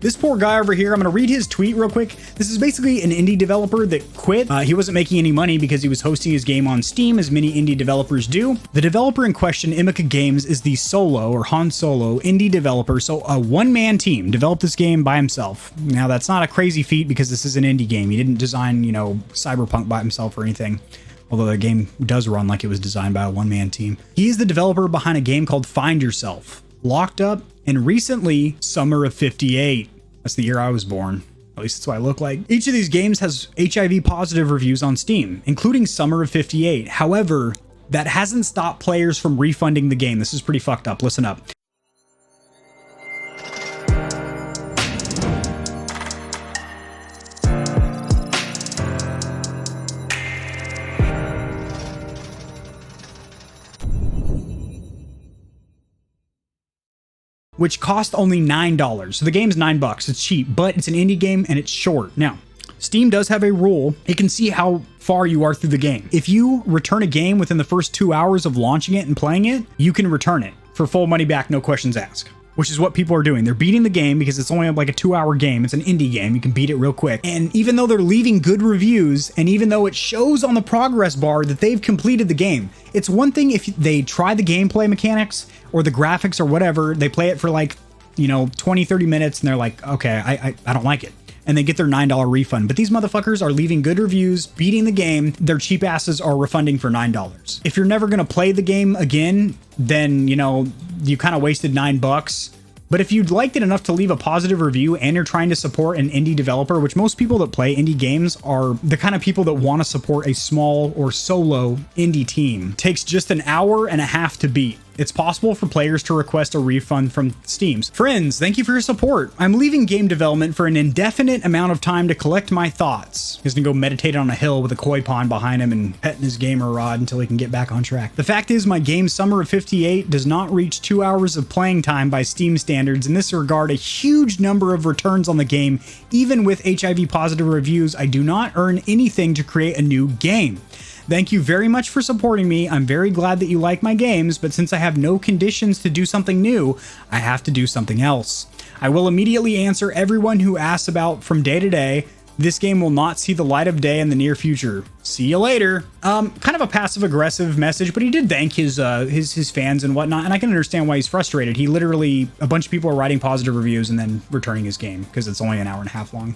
This poor guy over here, I'm going to read his tweet real quick. This is basically an indie developer that quit. He wasn't making any money because he was hosting his game on Steam, as many indie developers do. The developer in question, Emika Games, is the solo or Han Solo indie developer. So a one-man team developed this game by himself. Now, that's not a crazy feat because this is an indie game. He didn't design, you know, Cyberpunk by himself or anything. Although the game does run like it was designed by a one-man team. He is the developer behind a game called Find Yourself, Locked Up, and recently Summer of 58. That's the year I was born. At least that's what I look like. Each of these games has HIV positive reviews on Steam, including Summer of 58. However, that hasn't stopped players from refunding the game. This is pretty fucked up. Listen up. Which cost only $9. So the game's $9. It's cheap, but it's an indie game and it's short. Now, Steam does have a rule. It can see how far you are through the game. If you return a game within the first 2 hours of launching it and playing it, you can return it for full money back, no questions asked. Which is what people are doing. They're beating the game because it's only like a 2-hour game. It's an indie game. You can beat it real quick. And even though they're leaving good reviews, and even though it shows on the progress bar that they've completed the game, it's one thing if they try the gameplay mechanics or the graphics or whatever, they play it for like, you know, 20, 30 minutes and they're like, okay, I don't like it. And they get their $9 refund. But these motherfuckers are leaving good reviews, beating the game. Their cheap asses are refunding for $9. If you're never going to play the game again, then, you know, you kind of wasted $9. But if you'd liked it enough to leave a positive review and you're trying to support an indie developer, which most people that play indie games are the kind of people that want to support a small or solo indie team, takes just an hour and a half to beat. It's possible for players to request a refund from Steam. Friends, thank you for your support. I'm leaving game development for an indefinite amount of time to collect my thoughts. He's gonna go meditate on a hill with a koi pond behind him and petting his gamer rod until he can get back on track. The fact is, my game Summer of 58 does not reach 2 hours of playing time by Steam standards. In this regard, a huge number of returns on the game. Even with HIV positive reviews, I do not earn anything to create a new game. Thank you very much for supporting me. I'm very glad that you like my games, but since I have no conditions to do something new, I have to do something else. I will immediately answer everyone who asks about from day to day. This game will not see the light of day in the near future. See you later. Kind of a passive-aggressive message, but he did thank his fans and whatnot, and I can understand why he's frustrated. He literally, a bunch of people are writing positive reviews and then returning his game because it's only an hour and a half long.